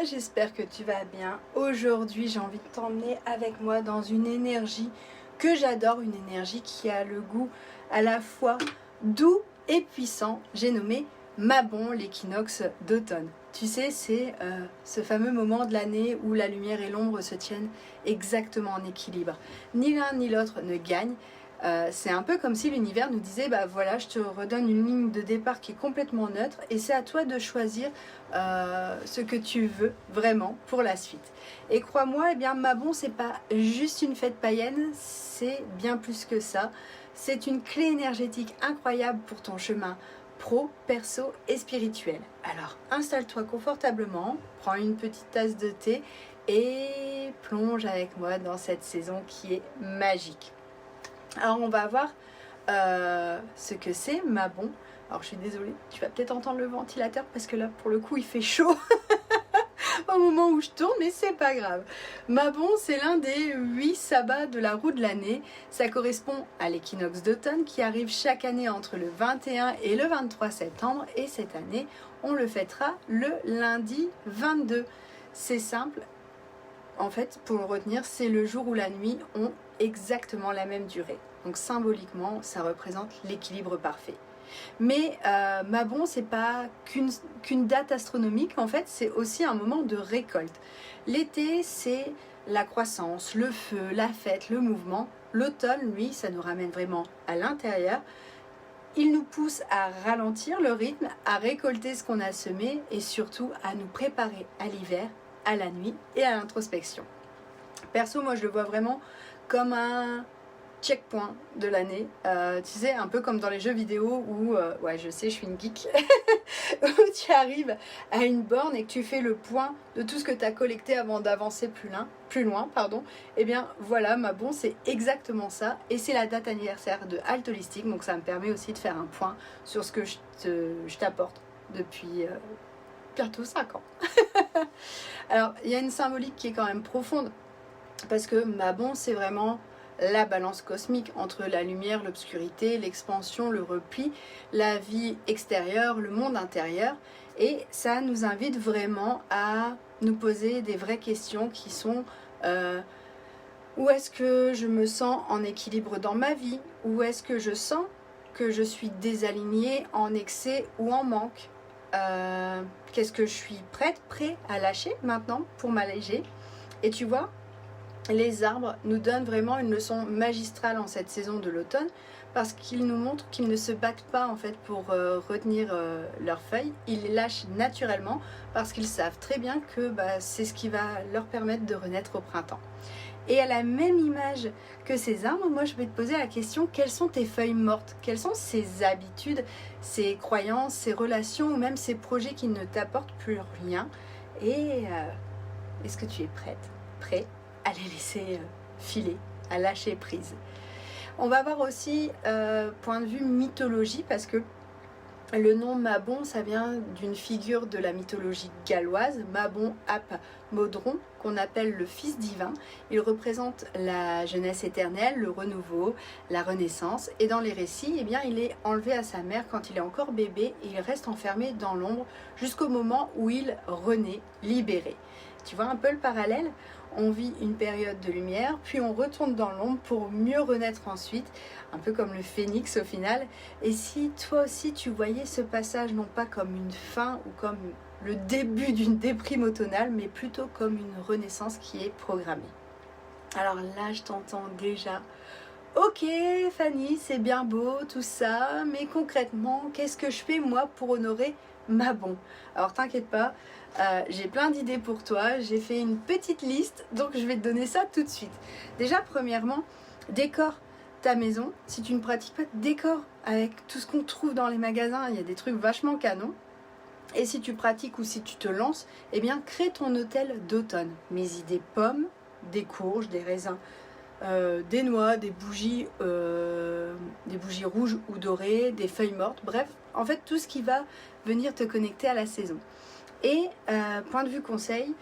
j'espère que tu vas bien. Aujourd'hui, j'ai envie de t'emmener avec moi dans une énergie que j'adore, une énergie qui a le goût à la fois doux et puissant. J'ai nommé Mabon, l'équinoxe d'automne. Tu sais, c'est ce fameux moment de l'année où la lumière et l'ombre se tiennent exactement en équilibre. Ni l'un ni l'autre ne gagne. C'est un peu comme si l'univers nous disait bah voilà, je te redonne une ligne de départ qui est complètement neutre et c'est à toi de choisir ce que tu veux vraiment pour la suite. Et crois-moi, eh bien Mabon, c'est pas juste une fête païenne, c'est bien plus que ça. C'est une clé énergétique incroyable pour ton chemin pro, perso et spirituel. Alors installe-toi confortablement, prends une petite tasse de thé et plonge avec moi dans cette saison qui est magique. Alors on va voir ce que c'est Mabon. Alors je suis désolée, tu vas peut-être entendre le ventilateur parce que là pour le coup il fait chaud au moment où je tourne, mais c'est pas grave. Mabon, c'est l'un des 8 sabbats de la roue de l'année. Ça correspond à l'équinoxe d'automne qui arrive chaque année entre le 21 et le 23 septembre. Et cette année, on le fêtera le lundi 22. C'est simple. En fait, pour le retenir, c'est le jour où la nuit ont exactement la même durée. Donc symboliquement, ça représente l'équilibre parfait. Mais Mabon, c'est pas qu'une date astronomique, en fait, c'est aussi un moment de récolte. L'été, c'est la croissance, le feu, la fête, le mouvement. L'automne, lui, ça nous ramène vraiment à l'intérieur. Il nous pousse à ralentir le rythme, à récolter ce qu'on a semé et surtout à nous préparer à l'hiver, à la nuit et à l'introspection. Perso, moi, je le vois vraiment comme un checkpoint de l'année, tu sais, un peu comme dans les jeux vidéo où, ouais je sais, je suis une geek, où tu arrives à une borne et que tu fais le point de tout ce que tu as collecté avant d'avancer plus loin, et bien voilà, Mabon, c'est exactement ça, et c'est la date anniversaire de Halte Holistique, donc ça me permet aussi de faire un point sur ce que je t'apporte depuis bientôt 5 ans. Alors, il y a une symbolique qui est quand même profonde, parce que Mabon, c'est vraiment la balance cosmique entre la lumière, l'obscurité, l'expansion, le repli, la vie extérieure, le monde intérieur. Et ça nous invite vraiment à nous poser des vraies questions qui sont où est-ce que je me sens en équilibre dans ma vie? Où est-ce que je sens que je suis désalignée, en excès ou en manque? Qu'est-ce que je suis prêt à lâcher maintenant pour m'alléger? Et tu vois, les arbres nous donnent vraiment une leçon magistrale en cette saison de l'automne parce qu'ils nous montrent qu'ils ne se battent pas en fait pour retenir leurs feuilles. Ils les lâchent naturellement parce qu'ils savent très bien que c'est ce qui va leur permettre de renaître au printemps. Et à la même image que ces arbres, moi je vais te poser la question, quelles sont tes feuilles mortes? Quelles sont ces habitudes, ces croyances, ces relations ou même ces projets qui ne t'apportent plus rien? Et est-ce que tu es prêt à les laisser filer, à lâcher prise? On va voir aussi point de vue mythologie parce que le nom Mabon, ça vient d'une figure de la mythologie galloise, Mabon ap Modron, qu'on appelle le fils divin. Il représente la jeunesse éternelle, le renouveau, la renaissance. Et dans les récits, eh bien, il est enlevé à sa mère quand il est encore bébé et il reste enfermé dans l'ombre jusqu'au moment où il renaît, libéré. Tu vois un peu le parallèle? On vit une période de lumière, puis on retourne dans l'ombre pour mieux renaître ensuite, un peu comme le phénix au final. Et si toi aussi tu voyais ce passage non pas comme une fin ou comme le début d'une déprime automnale, mais plutôt comme une renaissance qui est programmée. Alors là, je t'entends déjà. Ok Fanny, c'est bien beau tout ça, mais concrètement, qu'est-ce que je fais moi pour honorer Mabon? Alors t'inquiète pas, j'ai plein d'idées pour toi, j'ai fait une petite liste, donc je vais te donner ça tout de suite. Déjà, premièrement, décore ta maison. Si tu ne pratiques pas, décore avec tout ce qu'on trouve dans les magasins, il y a des trucs vachement canons. Et si tu pratiques ou si tu te lances, eh bien crée ton hôtel d'automne. Mes idées pommes, des courges, des raisins, des noix, des bougies rouges ou dorées, des feuilles mortes, bref, en fait tout ce qui va venir te connecter à la saison. Et point de vue conseil,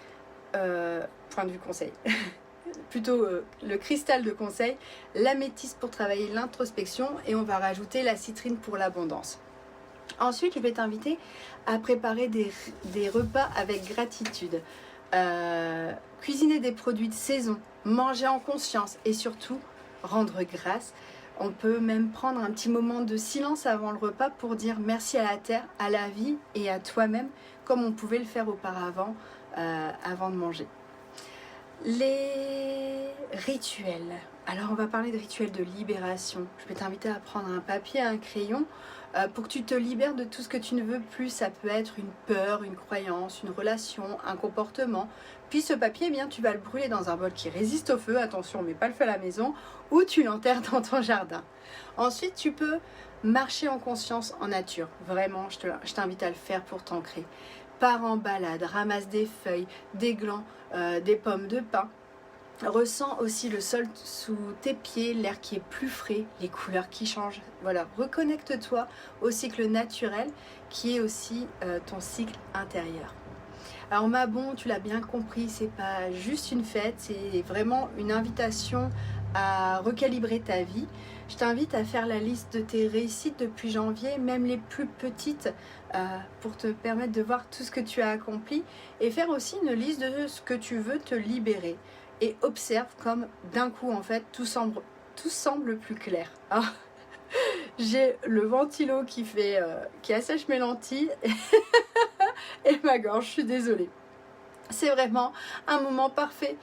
plutôt le cristal de conseil, l'améthyste pour travailler l'introspection et on va rajouter la citrine pour l'abondance. Ensuite, je vais t'inviter à préparer des repas avec gratitude. cuisiner des produits de saison, manger en conscience et surtout rendre grâce. On peut même prendre un petit moment de silence avant le repas pour dire merci à la terre, à la vie et à toi-même, comme on pouvait le faire auparavant, avant de manger. Les rituels. Alors on va parler de rituels de libération. Je vais t'inviter à prendre un papier, un crayon, pour que tu te libères de tout ce que tu ne veux plus. Ça peut être une peur, une croyance, une relation, un comportement. Puis ce papier, eh bien, tu vas le brûler dans un bol qui résiste au feu. Attention, on ne met pas le feu à la maison. Ou tu l'enterres dans ton jardin. Ensuite, tu peux marcher en conscience en nature. Vraiment, je t'invite à le faire pour t'ancrer. Pars en balade, ramasse des feuilles, des glands, des pommes de pin. Ressens aussi le sol sous tes pieds, l'air qui est plus frais, les couleurs qui changent. Voilà, reconnecte-toi au cycle naturel qui est aussi ton cycle intérieur. Alors Mabon, tu l'as bien compris, c'est pas juste une fête, c'est vraiment une invitation à recalibrer ta vie. Je t'invite à faire la liste de tes réussites depuis janvier, même les plus petites, pour te permettre de voir tout ce que tu as accompli et faire aussi une liste de ce que tu veux te libérer. Et observe comme d'un coup en fait tout semble plus clair. Alors, j'ai le ventilo qui assèche mes lentilles et ma gorge, je suis désolée. C'est vraiment un moment parfait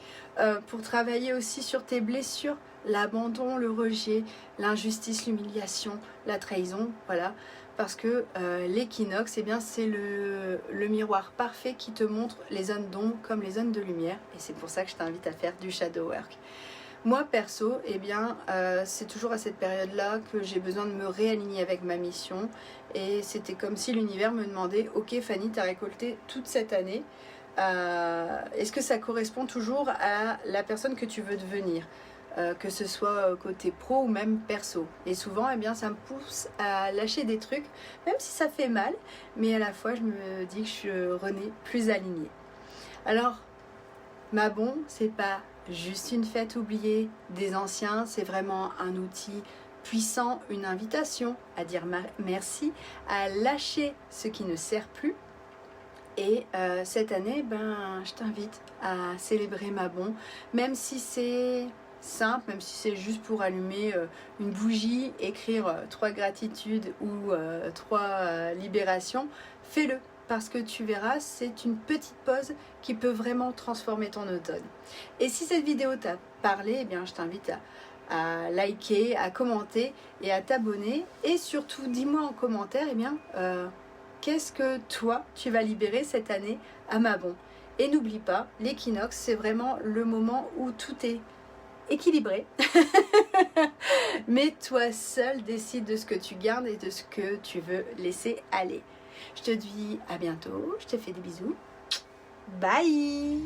pour travailler aussi sur tes blessures, l'abandon, le rejet, l'injustice, l'humiliation, la trahison, voilà. Parce que l'équinoxe, eh bien, c'est le miroir parfait qui te montre les zones d'ombre comme les zones de lumière. Et c'est pour ça que je t'invite à faire du shadow work. Moi, perso, eh bien, c'est toujours à cette période-là que j'ai besoin de me réaligner avec ma mission. Et c'était comme si l'univers me demandait « Ok Fanny, tu as récolté toute cette année. Est-ce que ça correspond toujours à la personne que tu veux devenir ?» que ce soit côté pro ou même perso. Et souvent, eh bien, ça me pousse à lâcher des trucs, même si ça fait mal, mais à la fois, je me dis que je renais plus alignée. Alors, Mabon, c'est pas juste une fête oubliée des anciens, c'est vraiment un outil puissant, une invitation à dire merci, à lâcher ce qui ne sert plus. Et cette année, ben, je t'invite à célébrer Mabon, même si c'est simple, même si c'est juste pour allumer une bougie, écrire 3 gratitudes ou 3 libérations, fais-le parce que tu verras, c'est une petite pause qui peut vraiment transformer ton automne. Et si cette vidéo t'a parlé, eh bien, je t'invite à liker, à commenter et à t'abonner. Et surtout, dis-moi en commentaire, eh bien, qu'est-ce que toi, tu vas libérer cette année à Mabon. Et n'oublie pas, l'équinoxe, c'est vraiment le moment où tout est équilibré, mais toi seul décide de ce que tu gardes et de ce que tu veux laisser aller. Je te dis à bientôt, je te fais des bisous, bye.